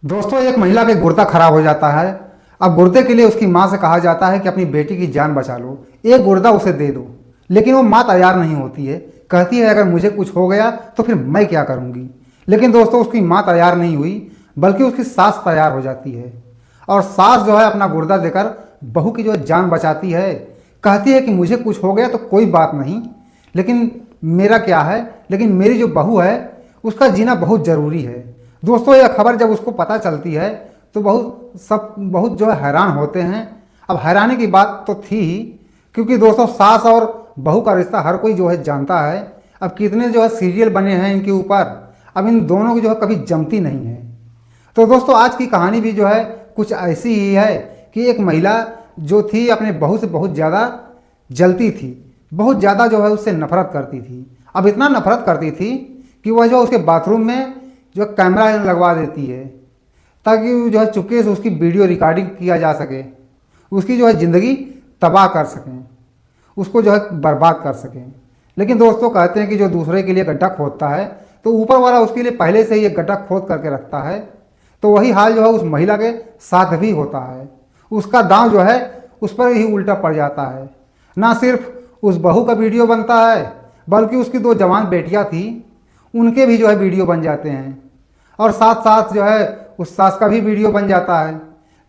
दोस्तों, एक महिला के गुर्दा खराब हो जाता है। अब गुर्दे के लिए उसकी माँ से कहा जाता है कि अपनी बेटी की जान बचा लो, एक गुर्दा उसे दे दो। लेकिन वो माँ तैयार नहीं होती है। कहती है अगर मुझे कुछ हो गया तो फिर मैं क्या करूँगी। लेकिन दोस्तों, उसकी माँ तैयार नहीं हुई, बल्कि उसकी सास तैयार हो जाती है। और सास जो है अपना गुर्दा देकर बहू की जो जान बचाती है। कहती है कि मुझे कुछ हो गया तो कोई बात नहीं, लेकिन मेरा क्या है, लेकिन मेरी जो बहू है उसका जीना बहुत ज़रूरी है। दोस्तों, यह खबर जब उसको पता चलती है तो बहुत जो है हैरान होते हैं। अब हैरानी की बात तो थी ही, क्योंकि दोस्तों सास और बहू का रिश्ता हर कोई जो है जानता है। अब कितने जो है सीरियल बने हैं इनके ऊपर, अब इन दोनों की जो है कभी जमती नहीं है। तो दोस्तों, आज की कहानी भी जो है कुछ ऐसी ही है कि एक महिला जो थी अपने बहू से बहुत ज़्यादा जलती थी, बहुत ज़्यादा जो है उससे नफरत करती थी। अब इतना नफरत करती थी कि वह जो उसके बाथरूम में जो कैमरा लगवा देती है, ताकि जो है चुपके से उसकी वीडियो रिकॉर्डिंग किया जा सके, उसकी जो है ज़िंदगी तबाह कर सकें, उसको जो है बर्बाद कर सकें। लेकिन दोस्तों, कहते हैं कि जो दूसरे के लिए गड्ढा खोदता है तो ऊपर वाला उसके लिए पहले से ही एक गड्ढा खोद करके रखता है। तो वही हाल जो है उस महिला के साथ भी होता है। उसका दांव जो है उस पर ही उल्टा पड़ जाता है। ना सिर्फ उस बहू का वीडियो बनता है, बल्कि उसकी दो जवान बेटियां थी, उनके भी जो है वीडियो बन जाते हैं। और साथ साथ जो है उस सास का भी वीडियो बन जाता है,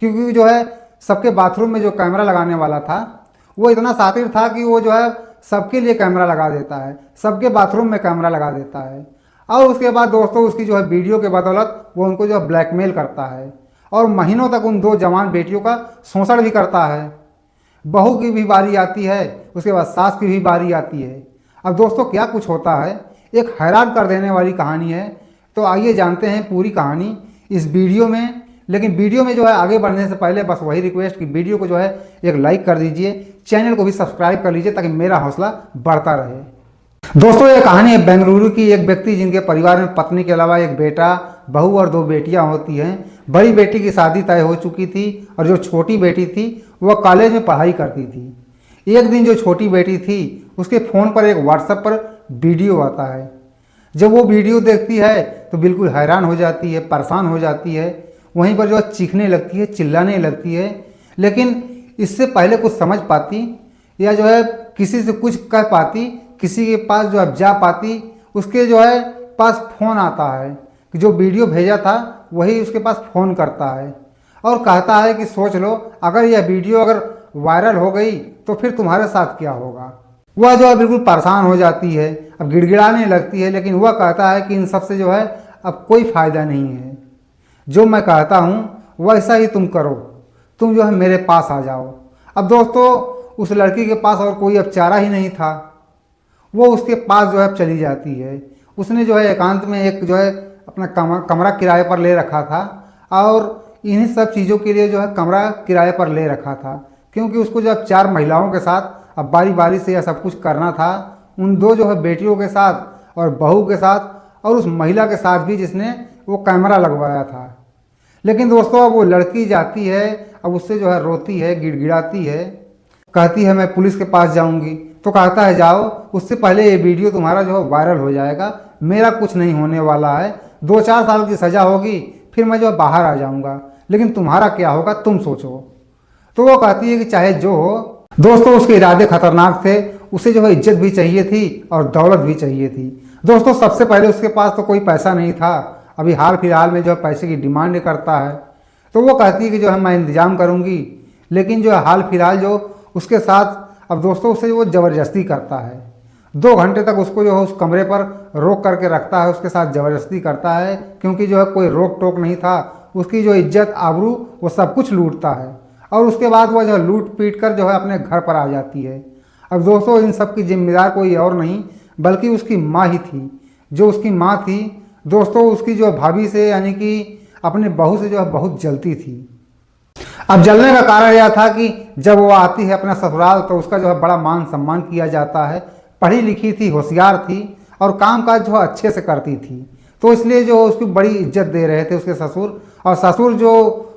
क्योंकि जो है सबके बाथरूम में जो कैमरा लगाने वाला था वो इतना शातिर था कि वो जो है सबके लिए कैमरा लगा देता है, सबके बाथरूम में कैमरा लगा देता है। और उसके बाद दोस्तों उसकी जो है वीडियो के बदौलत वो उनको जो है ब्लैकमेल करता है और महीनों तक उन दो जवान बेटियों का शोषण भी करता है। बहू की भी बारी आती है, उसके बाद सास की भी बारी आती है। अब दोस्तों, क्या कुछ होता है, एक हैरान कर देने वाली कहानी है। तो आइए जानते हैं पूरी कहानी इस वीडियो में। लेकिन वीडियो में जो है आगे बढ़ने से पहले बस वही रिक्वेस्ट कि वीडियो को जो है एक लाइक कर दीजिए, चैनल को भी सब्सक्राइब कर लीजिए ताकि मेरा हौसला बढ़ता रहे। दोस्तों, ये कहानी है बेंगलुरु की। एक व्यक्ति जिनके परिवार में पत्नी के अलावा एक बेटा, बहू और दो बेटियां होती हैं। बड़ी बेटी की शादी तय हो चुकी थी और जो छोटी बेटी थी वह कॉलेज में पढ़ाई करती थी। एक दिन जो छोटी बेटी थी उसके फ़ोन पर एक व्हाट्सएप पर वीडियो आता है। जब वो वीडियो देखती है तो बिल्कुल हैरान हो जाती है, परेशान हो जाती है। वहीं पर जो है चीखने लगती है, चिल्लाने लगती है। लेकिन इससे पहले कुछ समझ पाती या जो है किसी से कुछ कह पाती, किसी के पास जो है जा पाती, उसके जो है पास फ़ोन आता है कि जो वीडियो भेजा था वही उसके पास फ़ोन करता है और कहता है कि सोच लो, अगर यह वीडियो अगर वायरल हो गई तो फिर तुम्हारे साथ क्या होगा। वह जो है बिल्कुल परेशान हो जाती है, अब गिड़गिड़ाने लगती है। लेकिन वह कहता है कि इन सब से जो है अब कोई फ़ायदा नहीं है, जो मैं कहता हूँ वैसा ही तुम करो, तुम जो है मेरे पास आ जाओ। अब दोस्तों, उस लड़की के पास और कोई अब चारा ही नहीं था। वो उसके पास जो है चली जाती है। उसने जो है एकांत में एक जो है अपना कमरा किराए पर ले रखा था और इन्हीं सब चीज़ों के लिए जो है कमरा किराए पर ले रखा था, क्योंकि उसको जब चार महिलाओं के साथ अब बारी बारी से यह सब कुछ करना था, उन दो जो है बेटियों के साथ और बहू के साथ और उस महिला के साथ भी जिसने वो कैमरा लगवाया था। लेकिन दोस्तों, अब वो लड़की जाती है, अब उससे जो है रोती है, गिड़गिड़ाती है, कहती है मैं पुलिस के पास जाऊंगी। तो कहता है जाओ, उससे पहले ये वीडियो तुम्हारा जो है वायरल हो जाएगा, मेरा कुछ नहीं होने वाला है, 2-4 साल की सज़ा होगी, फिर मैं जो बाहर आ जाऊंगा, लेकिन तुम्हारा क्या होगा तुम सोचो। तो वो कहती है कि चाहे जो हो। दोस्तों, उसके इरादे खतरनाक थे। उसे जो है इज्जत भी चाहिए थी और दौलत भी चाहिए थी। दोस्तों, सबसे पहले उसके पास तो कोई पैसा नहीं था। अभी हाल फिलहाल में जो है पैसे की डिमांड करता है। तो वो कहती है कि जो है मैं इंतजाम करूंगी। लेकिन जो है हाल फिलहाल जो उसके साथ अब दोस्तों उससे वो ज़बरदस्ती करता है। 2 घंटे तक उसको जो है उस कमरे पर रोक करके रखता है, उसके साथ ज़बरदस्ती करता है, क्योंकि जो है कोई रोक टोक नहीं था। उसकी जो इज्जत आबरू वो सब कुछ लूटता है और उसके बाद वह जो है लूट पीट कर जो है अपने घर पर आ जाती है। अब दोस्तों, इन सब की जिम्मेदार कोई और नहीं बल्कि उसकी माँ ही थी। जो उसकी माँ थी दोस्तों, उसकी जो भाभी से यानी कि अपने बहू से जो है बहुत जलती थी। अब जलने का कारण यह था कि जब वो आती है अपना ससुराल तो उसका जो है बड़ा मान सम्मान किया जाता है। पढ़ी लिखी थी, होशियार थी और काम काज जो है अच्छे से करती थी। तो इसलिए जो उसकी बड़ी इज्जत दे रहे थे उसके ससुर, और ससुर जो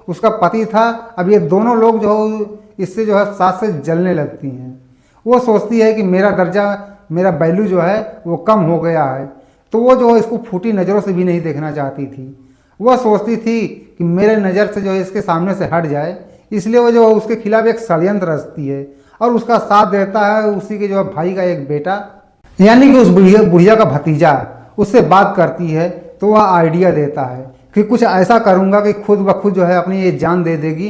उसका पति था। अब ये दोनों लोग जो इससे जो है सास से जलने लगती हैं। वो सोचती है कि मेरा दर्जा, मेरा वैल्यू जो है वो कम हो गया है। तो वो जो है इसको फूटी नज़रों से भी नहीं देखना चाहती थी। वह सोचती थी कि मेरे नज़र से जो है इसके सामने से हट जाए, इसलिए वो जो है उसके खिलाफ एक षड्यंत्र रचती है और उसका साथ देता है उसी के जो है भाई का एक बेटा, यानी कि उस बुढ़िया का भतीजा उससे बात करती है तो वह आइडिया देता है कि कुछ ऐसा करूँगा कि खुद ब खुद जो है अपनी ये जान दे देगी,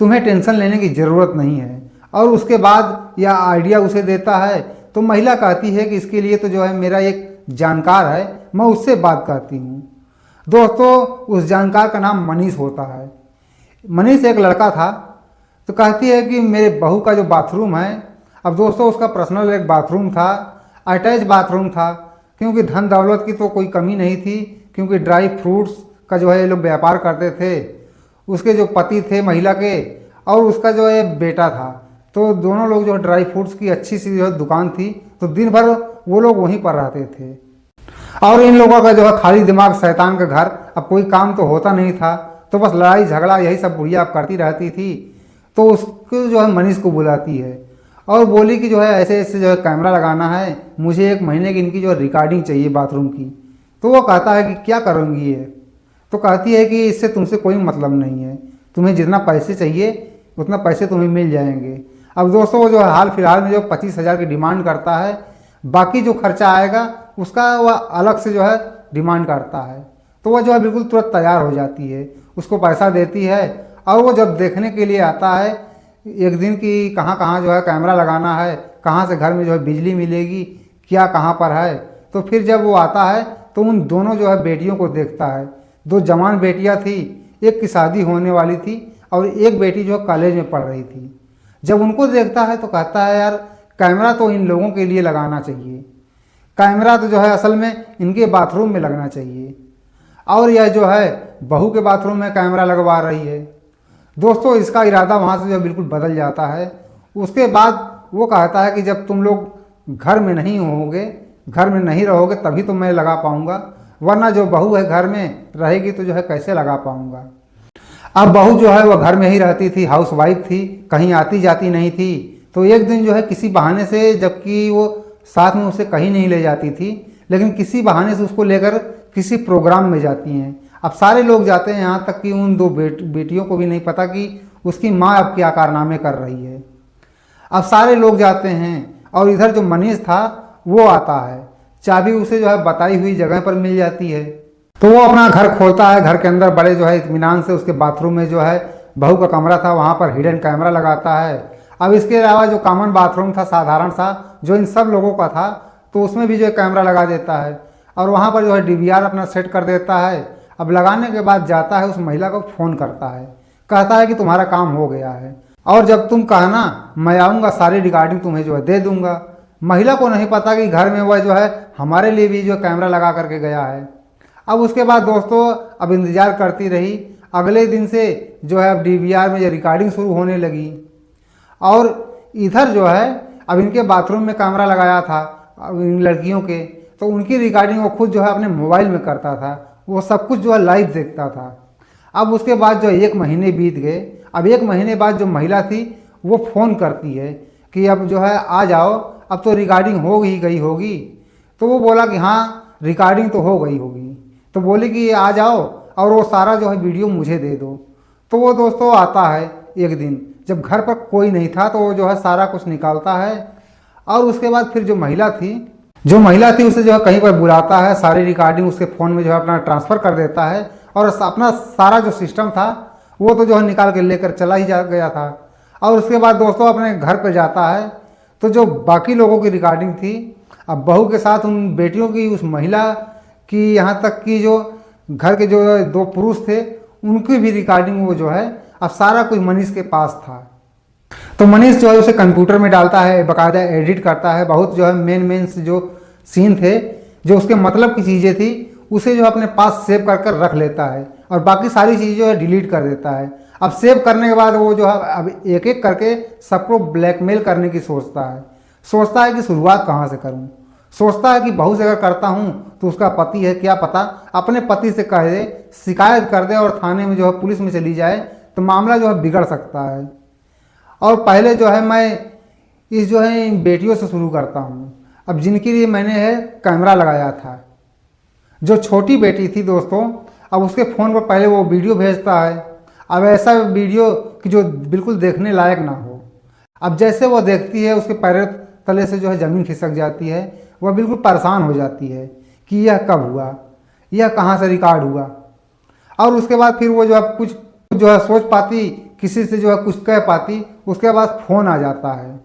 तुम्हें टेंशन लेने की ज़रूरत नहीं है। और उसके बाद यह आइडिया उसे देता है तो महिला कहती है कि इसके लिए तो जो है मेरा एक जानकार है, मैं उससे बात करती हूँ। दोस्तों उस जानकार का नाम मनीष होता है। मनीष एक लड़का था, तो कहती है कि मेरे बहू का जो बाथरूम है, अब दोस्तों उसका पर्सनल एक बाथरूम था, अटैच बाथरूम था, क्योंकि धन दौलत की तो कोई कमी नहीं थी, क्योंकि ड्राई फ्रूट्स का जो है ये लोग व्यापार करते थे। उसके जो पति थे महिला के और उसका जो है बेटा था, तो दोनों लोग जो ड्राई फ्रूट्स की अच्छी सी जो है दुकान थी, तो दिन भर वो लोग वहीं पर रहते थे। और इन लोगों का जो है खाली दिमाग शैतान का घर, अब कोई काम तो होता नहीं था, तो बस लड़ाई झगड़ा यही सब बुढ़िया करती रहती थी। तो उसको जो है मनीष को बुलाती है और बोली कि जो है ऐसे ऐसे जो है कैमरा लगाना है, मुझे 1 महीने की इनकी जो है रिकॉर्डिंग चाहिए बाथरूम की। तो वो कहता है कि क्या करूँगी ये? तो कहती है कि इससे तुमसे कोई मतलब नहीं है, तुम्हें जितना पैसे चाहिए उतना पैसे तुम्हें मिल जाएंगे। अब दोस्तों वो जो है हाल फिलहाल में जो 25,000 की डिमांड करता है, बाकी जो खर्चा आएगा उसका वह अलग से जो है डिमांड करता है। तो वह जो है बिल्कुल तुरंत तैयार हो जाती है, उसको पैसा देती है और वो जब देखने के लिए आता है एक दिन कि कहाँ कहाँ जो है कैमरा लगाना है, कहाँ से घर में जो है बिजली मिलेगी, क्या कहाँ पर है, तो फिर जब वो आता है तो उन दोनों जो है बेटियों को देखता है। 2 जवान बेटियाँ थी, एक की शादी होने वाली थी और एक बेटी जो कॉलेज में पढ़ रही थी। जब उनको देखता है तो कहता है यार कैमरा तो इन लोगों के लिए लगाना चाहिए, कैमरा तो जो है असल में इनके बाथरूम में लगना चाहिए। और यह जो है बहू के बाथरूम में कैमरा लगवा रही है। दोस्तों इसका इरादा वहाँ से जो बिल्कुल बदल जाता है। उसके बाद वो कहता है कि जब तुम लोग घर में नहीं होगे, घर में नहीं रहोगे तभी तो मैं लगा पाऊँगा, वरना जो बहू है घर में रहेगी तो जो है कैसे लगा पाऊँगा। अब बहू जो है वह घर में ही रहती थी, हाउसवाइफ थी, कहीं आती जाती नहीं थी। तो एक दिन जो है किसी बहाने से, जबकि वो साथ में उसे कहीं नहीं ले जाती थी, लेकिन किसी बहाने से उसको लेकर किसी प्रोग्राम में जाती हैं। अब सारे लोग जाते हैं, यहाँ तक कि उन 2 बेटियों को भी नहीं पता कि उसकी माँ अब क्या कारनामे कर रही है। अब सारे लोग जाते हैं और इधर जो मनीष था वो आता है, चाबी उसे जो है बताई हुई जगह पर मिल जाती है। तो वो अपना घर खोलता है, घर के अंदर बड़े जो है इत्मीनान से उसके बाथरूम में जो है बहू का कमरा था वहाँ पर हिडन कैमरा लगाता है। अब इसके अलावा जो कॉमन बाथरूम था साधारण सा जो इन सब लोगों का था, तो उसमें भी जो है कैमरा लगा देता है और वहाँ पर जो है DVR अपना सेट कर देता है। अब लगाने के बाद जाता है उस महिला को फ़ोन करता है, कहता है कि तुम्हारा काम हो गया है और जब तुम कहना मैं आऊँगा सारी रिकॉर्डिंग तुम्हें जो है दे दूँगा। महिला को नहीं पता कि घर में वह जो है हमारे लिए भी जो कैमरा लगा करके गया है। अब उसके बाद दोस्तों अब इंतज़ार करती रही। अगले दिन से जो है अब DVR में ये रिकॉर्डिंग शुरू होने लगी और इधर जो है अब इनके बाथरूम में कैमरा लगाया था अब इन लड़कियों के, तो उनकी रिकॉर्डिंग वो खुद जो है अपने मोबाइल में करता था, वो सब कुछ जो है लाइव देखता था। अब उसके बाद जो 1 महीने बीत गए। अब 1 महीने बाद जो महिला थी वो फ़ोन करती है कि अब जो है आ जाओ, अब तो रिकॉर्डिंग हो ही गई होगी। तो वो बोला कि हाँ रिकॉर्डिंग तो हो गई होगी। तो बोले कि आ जाओ और वो सारा जो है वीडियो मुझे दे दो। तो वो दोस्तों आता है एक दिन जब घर पर कोई नहीं था, तो वो जो है सारा कुछ निकालता है और उसके बाद फिर जो महिला थी उसे जो है कहीं पर बुलाता है, सारी रिकॉर्डिंग उसके फ़ोन में जो है अपना ट्रांसफ़र कर देता है और अपना सारा जो सिस्टम था वो तो जो है निकाल के लेकर चला ही जा गया था। और उसके बाद दोस्तों अपने घर पर जाता है तो जो बाकी लोगों की रिकॉर्डिंग थी, अब बहू के साथ उन बेटियों की, उस महिला की, यहाँ तक कि जो घर के जो 2 पुरुष थे उनकी भी रिकॉर्डिंग वो जो है अब सारा कुछ मनीष के पास था। तो मनीष जो है उसे कंप्यूटर में डालता है, बाकायदा एडिट करता है। बहुत जो है मेन जो सीन थे, जो उसके मतलब की चीज़ें थी, उसे जो अपने पास सेव कर कर रख लेता है और बाकी सारी चीज़ें जो है डिलीट कर देता है। अब सेव करने के बाद वो जो है अब एक एक करके सबको ब्लैकमेल करने की सोचता है कि शुरुआत कहाँ से करूँ। सोचता है कि बहू से अगर करता हूँ तो उसका पति है, क्या पता अपने पति से कह दे, शिकायत कर दे और थाने में जो है पुलिस में चली जाए तो मामला जो है बिगड़ सकता है। और पहले जो है मैं इस जो है इन बेटियों से शुरू करता हूँ, अब जिनके लिए मैंने है कैमरा लगाया था। जो छोटी बेटी थी दोस्तों, अब उसके फ़ोन पर पहले वो वीडियो भेजता है। अब ऐसा वीडियो कि जो बिल्कुल देखने लायक ना हो। अब जैसे वो देखती है उसके पैर तले से जो है ज़मीन खिसक जाती है। वह बिल्कुल परेशान हो जाती है कि यह कब हुआ, यह कहाँ से रिकॉर्ड हुआ। और उसके बाद फिर वो जो है कुछ जो है सोच पाती, किसी से जो है कुछ कह पाती, उसके बाद फ़ोन आ जाता है।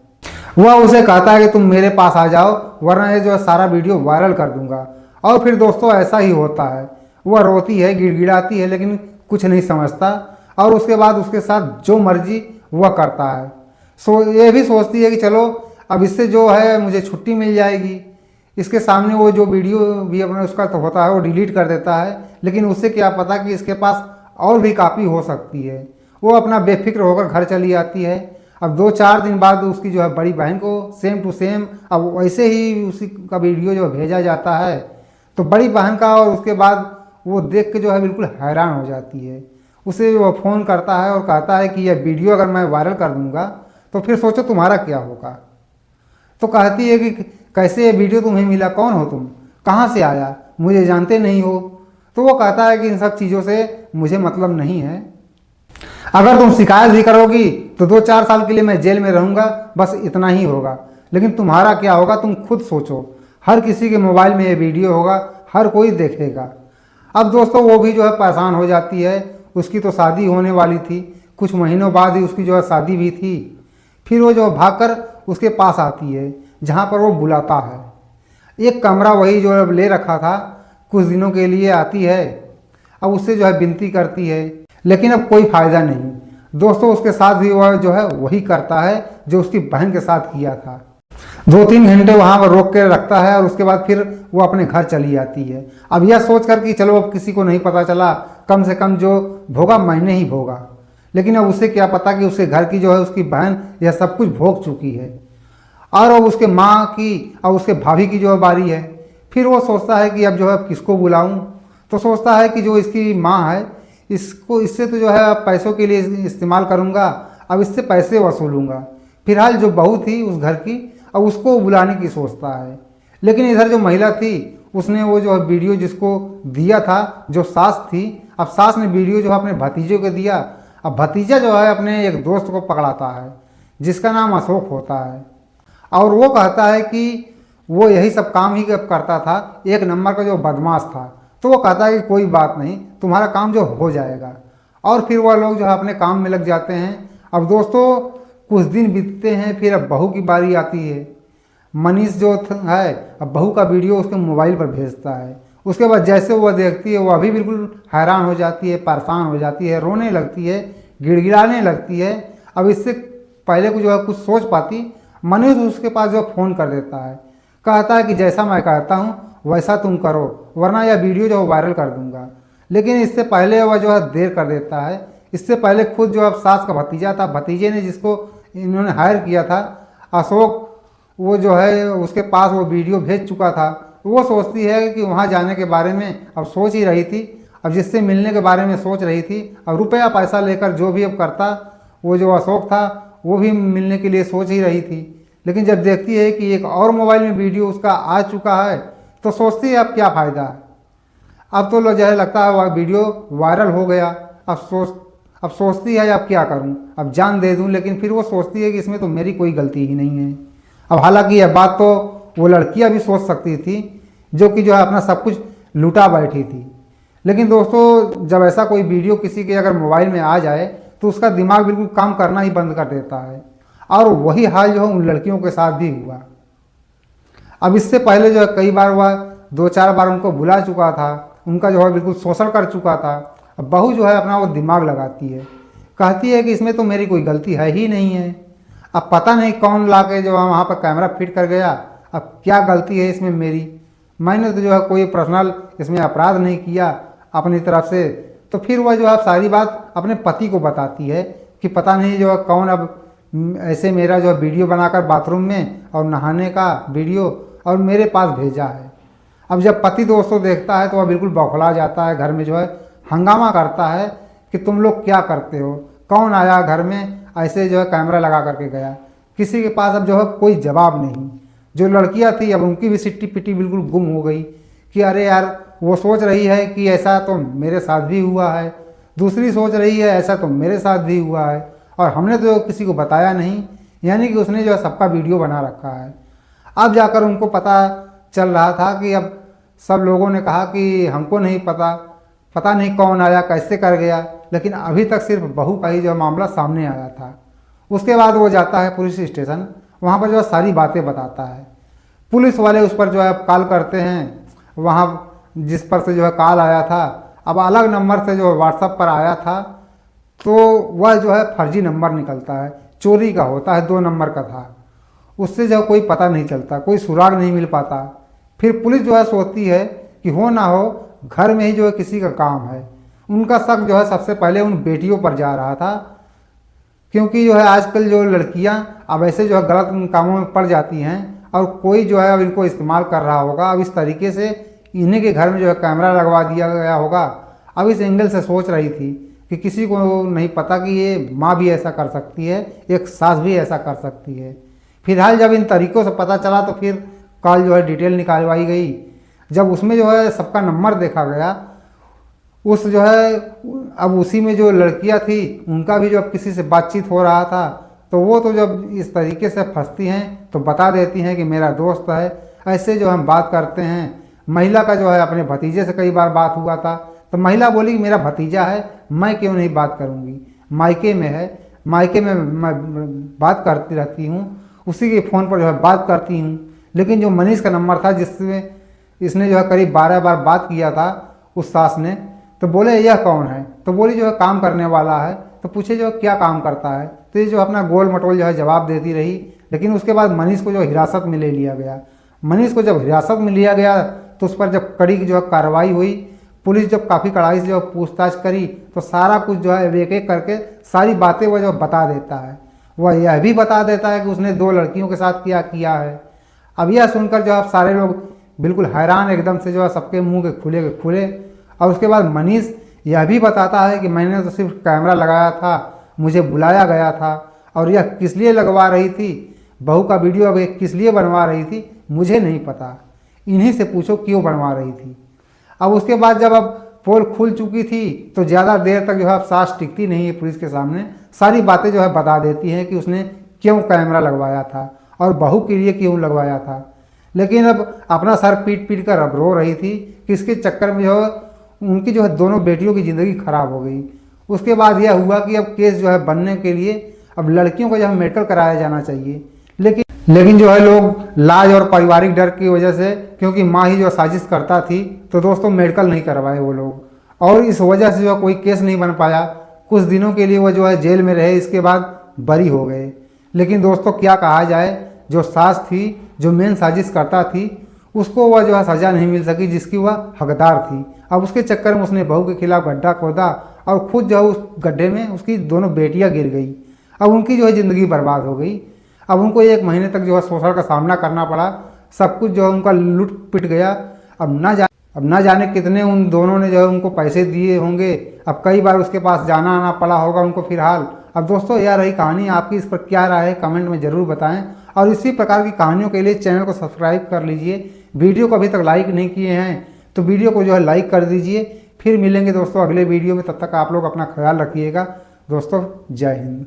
वह उसे कहता है कि तुम मेरे पास आ जाओ वरना ये जो है सारा वीडियो वायरल कर दूंगा। और फिर दोस्तों ऐसा ही होता है। वह रोती है, गिड़गिड़ाती है, लेकिन कुछ नहीं समझता और उसके बाद उसके साथ जो मर्जी वह करता है। ये भी सोचती है कि चलो अब इससे जो है मुझे छुट्टी मिल जाएगी। इसके सामने वो जो वीडियो भी अपना उसका तो होता है वो डिलीट कर देता है, लेकिन उससे क्या पता कि इसके पास और भी काफ़ी हो सकती है। वो अपना बेफिक्र होकर घर चली आती है। अब 2-4 दिन बाद उसकी जो है बड़ी बहन को सेम टू सेम अब वैसे ही उसी का वीडियो जो भेजा जाता है। तो बड़ी बहन का और उसके बाद वो देख के जो है बिल्कुल हैरान हो जाती है। उसे वो फ़ोन करता है और कहता है कि यह वीडियो अगर मैं वायरल कर दूंगा तो फिर सोचो तुम्हारा क्या होगा। तो कहती है कि कैसे ये वीडियो तुम्हें मिला, कौन हो तुम, कहाँ से आया, मुझे जानते नहीं हो। तो वो कहता है कि इन सब चीज़ों से मुझे मतलब नहीं है। अगर तुम शिकायत भी करोगी तो 2-4 साल के लिए मैं जेल में रहूँगा, बस इतना ही होगा। लेकिन तुम्हारा क्या होगा तुम खुद सोचो। हर किसी के मोबाइल में ये वीडियो होगा, हर कोई देखेगा। अब दोस्तों वो भी जो है परेशान हो जाती है। उसकी तो शादी होने वाली थी, कुछ महीनों बाद ही उसकी जो है शादी भी थी। फिर वो जो भागकर उसके पास आती है जहाँ पर वो बुलाता है। एक कमरा वही जो है ले रखा था, कुछ दिनों के लिए आती है। अब उससे जो है विनती करती है, लेकिन अब कोई फ़ायदा नहीं। दोस्तों उसके साथ भी वह जो है वही करता है जो उसकी बहन के साथ किया था। 2-3 घंटे वहाँ पर रोक के रखता है और उसके बाद फिर वो अपने घर चली जाती है। अब यह सोच कर कि चलो अब किसी को नहीं पता चला, कम से कम जो भोगा मैंने ही भोगा। लेकिन अब उसे क्या पता कि उसके घर की जो है उसकी बहन यह सब कुछ भोग चुकी है और अब उसके माँ की और उसके भाभी की जो है बारी है। फिर वो सोचता है कि अब जो है किसको बुलाऊं। तो सोचता है कि जो इसकी माँ है इससे तो जो है पैसों के लिए इस्तेमाल करूँगा, अब इससे पैसे वसूलूँगा। फिलहाल जो बहू थी उस घर की अब उसको बुलाने की सोचता है। लेकिन इधर जो महिला थी उसने वो जो है वीडियो जिसको दिया था, जो सास थी, अब सास ने वीडियो जो है अपने भतीजे को दिया। अब भतीजा जो है अपने एक दोस्त को पकड़ाता है जिसका नाम अशोक होता है और वो कहता है कि वो यही सब काम ही करता था, एक नंबर का जो बदमाश था। तो वो कहता है कि कोई बात नहीं, तुम्हारा काम जो हो जाएगा। और फिर वह लोग जो है अपने काम में लग जाते हैं। अब दोस्तों कुछ दिन बीतते हैं, फिर अब बहू की बारी आती है। मनीष जो है अब बहू का वीडियो उसके मोबाइल पर भेजता है। उसके बाद जैसे वह देखती है वह भी बिल्कुल हैरान हो जाती है, परेशान हो जाती है, रोने लगती है, गिड़गिड़ाने लगती है। अब इससे पहले को जो है कुछ सोच पाती, मनीष उसके पास जो फ़ोन कर देता है, कहता है कि जैसा मैं कहता हूँ वैसा तुम करो वरना यह वीडियो जो वायरल कर दूंगा। लेकिन इससे पहले वह जो है देर कर देता है। इससे पहले खुद जो अब सास का भतीजा था, भतीजे ने जिसको इन्होंने हायर किया था अशोक, वो जो है उसके पास वो वीडियो भेज चुका था। वो सोचती है कि वहाँ जाने के बारे में अब सोच ही रही थी, अब जिससे मिलने के बारे में सोच रही थी। अब रुपया पैसा लेकर जो भी अब करता, वो जो अशोक था वो भी मिलने के लिए सोच ही रही थी। लेकिन जब देखती है कि एक और मोबाइल में वीडियो उसका आ चुका है तो सोचती है अब क्या फ़ायदा है। अब तो जो है लगता है वह वीडियो वायरल हो गया। अब सोचती है अब क्या करूं, अब जान दे दूं। लेकिन फिर वो सोचती है कि इसमें तो मेरी कोई गलती ही नहीं है। अब हालांकि यह बात तो वो लड़कियां भी सोच सकती थी जो कि जो है अपना सब कुछ लुटा बैठी थी। लेकिन दोस्तों जब ऐसा कोई वीडियो किसी के अगर मोबाइल में आ जाए तो उसका दिमाग बिल्कुल काम करना ही बंद कर देता है। और वही हाल जो है उन लड़कियों के साथ भी हुआ। अब इससे पहले जो है कई बार वह 2-4 बार उनको बुला चुका था, उनका जो है बिल्कुल शोषण कर चुका था। अब बहू जो है अपना वो दिमाग लगाती है, कहती है कि इसमें तो मेरी कोई गलती है ही नहीं है। अब पता नहीं कौन ला के जो है वहाँ पर कैमरा फिट कर गया, अब क्या गलती है इसमें मेरी, मैंने तो जो है कोई पर्सनल इसमें अपराध नहीं किया अपनी तरफ से। तो फिर वह जो है सारी बात अपने पति को बताती है कि पता नहीं जो है कौन अब ऐसे मेरा जो वीडियो बनाकर बाथरूम में और नहाने का वीडियो और मेरे पास भेजा है। अब जब पति दोस्तों देखता है तो वह बिल्कुल बौखला जाता है, घर में जो है हंगामा करता है कि तुम लोग क्या करते हो, कौन आया घर में ऐसे जो है कैमरा लगा करके गया। किसी के पास अब जो है कोई जवाब नहीं। जो लड़कियां थी अब उनकी भी सिट्टी पिट्टी बिल्कुल गुम हो गई कि अरे यार वो सोच रही है कि ऐसा तो मेरे साथ भी हुआ है, दूसरी सोच रही है ऐसा तो मेरे साथ भी हुआ है, और हमने तो किसी को बताया नहीं, यानी कि उसने जो है सबका वीडियो बना रखा है। अब जाकर उनको पता चल रहा था कि अब सब लोगों ने कहा कि हमको नहीं पता, पता नहीं कौन आया कैसे कर गया, लेकिन अभी तक सिर्फ बहू का ही जो मामला सामने आया था। उसके बाद वो जाता है पुलिस स्टेशन, वहाँ पर जो है सारी बातें बताता है। पुलिस वाले उस पर जो है कॉल करते हैं, वहाँ जिस पर से जो है कॉल आया था, अब अलग नंबर से जो व्हाट्सएप पर आया था, तो वह जो है फर्जी नंबर निकलता है, चोरी का होता है, 2 नंबर का था। उससे जो कोई पता नहीं चलता, कोई सुराग नहीं मिल पाता। फिर पुलिस जो है सोचती है कि हो ना हो घर में ही जो है किसी का काम है। उनका शक जो है सबसे पहले उन बेटियों पर जा रहा था, क्योंकि जो है आजकल जो लड़कियां अब ऐसे जो है गलत कामों में पड़ जाती हैं, और कोई जो है अब इनको इस्तेमाल कर रहा होगा। अब इस तरीके से इन्हीं के घर में जो है कैमरा लगवा दिया गया होगा। अब इस एंगल से सोच रही थी कि किसी को नहीं पता कि ये माँ भी ऐसा कर सकती है, एक सास भी ऐसा कर सकती है। फिलहाल जब इन तरीक़ों से पता चला तो फिर कॉल जो है डिटेल निकालवाई गई। जब उसमें जो है सबका नंबर देखा गया, उस जो है अब उसी में जो लड़कियां थी उनका भी जब किसी से बातचीत हो रहा था, तो वो तो जब इस तरीके से फंसती हैं तो बता देती हैं कि मेरा दोस्त है, ऐसे जो हम बात करते हैं। महिला का जो है अपने भतीजे से कई बार बात हुआ था, तो महिला बोली कि मेरा भतीजा है, मैं क्यों नहीं बात करूँगी, मायके में है, मायके में मैं बात करती रहती हूँ, उसी के फ़ोन पर जो है बात करती हूँ। लेकिन जो मनीष का नंबर था जिसमें इसने जो है करीब 12 बार बात किया था उस सास ने, तो बोले यह कौन है, तो बोली जो है काम करने वाला है। तो पूछे जो क्या काम करता है, तो ये जो अपना गोल मटोल जो है जवाब देती रही। लेकिन उसके बाद मनीष को जो हिरासत में ले लिया गया। मनीष को जब हिरासत में लिया गया तो उस पर जब कड़ी जो है कार्रवाई हुई, पुलिस जब काफ़ी कड़ाई से जो पूछताछ करी, तो सारा कुछ जो है एक एक करके सारी बातें वह जो बता देता है। वह यह भी बता देता है कि उसने 2 लड़कियों के साथ क्या किया है। अब यह सुनकर जो आप सारे लोग बिल्कुल हैरान, एकदम से जो है सबके मुंह के खुले। और उसके बाद मनीष यह भी बताता है कि मैंने तो सिर्फ कैमरा लगाया था, मुझे बुलाया गया था, और यह किस लिए लगवा रही थी, बहू का वीडियो अब किस लिए बनवा रही थी मुझे नहीं पता, इन्हीं से पूछो क्यों बनवा रही थी। अब उसके बाद जब अब पोल खुल चुकी थी तो ज़्यादा देर तक जो है अब सास टिकती नहीं है पुलिस के सामने, सारी बातें जो है बता देती हैं कि उसने क्यों कैमरा लगवाया था और बहू के लिए क्यों लगवाया था। लेकिन अब अपना सर पीट कर अब रो रही थी कि इसके चक्कर में जो है उनकी जो है दोनों बेटियों की ज़िंदगी खराब हो गई। उसके बाद यह हुआ कि अब केस जो है बनने के लिए अब लड़कियों को जो है मेडिकल कराया जाना चाहिए, लेकिन जो है लोग लाज और पारिवारिक डर की वजह से, क्योंकि माँ ही जो साजिश करता थी, तो दोस्तों मेडिकल नहीं करवाए वो लोग, और इस वजह से जो कोई केस नहीं बन पाया। कुछ दिनों के लिए वो जो है जेल में रहे, इसके बाद बरी हो गए। लेकिन दोस्तों क्या कहा जाए, जो सास थी, जो मेन साजिश करता थी, उसको वह जो है सज़ा नहीं मिल सकी जिसकी वह हकदार थी। अब उसके चक्कर में उसने बहू के खिलाफ गड्ढा खोदा और खुद जो है उस गड्ढे में उसकी दोनों बेटियां गिर गई। अब उनकी जो है ज़िंदगी बर्बाद हो गई। अब उनको 1 महीने तक जो है शोषण का सामना करना पड़ा, सब कुछ जो है उनका लूट पिट गया। अब ना जाने कितने उन दोनों ने जो है उनको पैसे दिए होंगे। अब कई बार उसके पास जाना आना पड़ा होगा उनको फिलहाल। अब दोस्तों यह रही कहानी, आपकी इस पर क्या राय है कमेंट में ज़रूर बताएं, और इसी प्रकार की कहानियों के लिए चैनल को सब्सक्राइब कर लीजिए। वीडियो को अभी तक लाइक नहीं किए हैं तो वीडियो को जो है लाइक कर दीजिए। फिर मिलेंगे दोस्तों अगले वीडियो में, तब तक आप लोग अपना ख्याल रखिएगा दोस्तों। जय हिंद।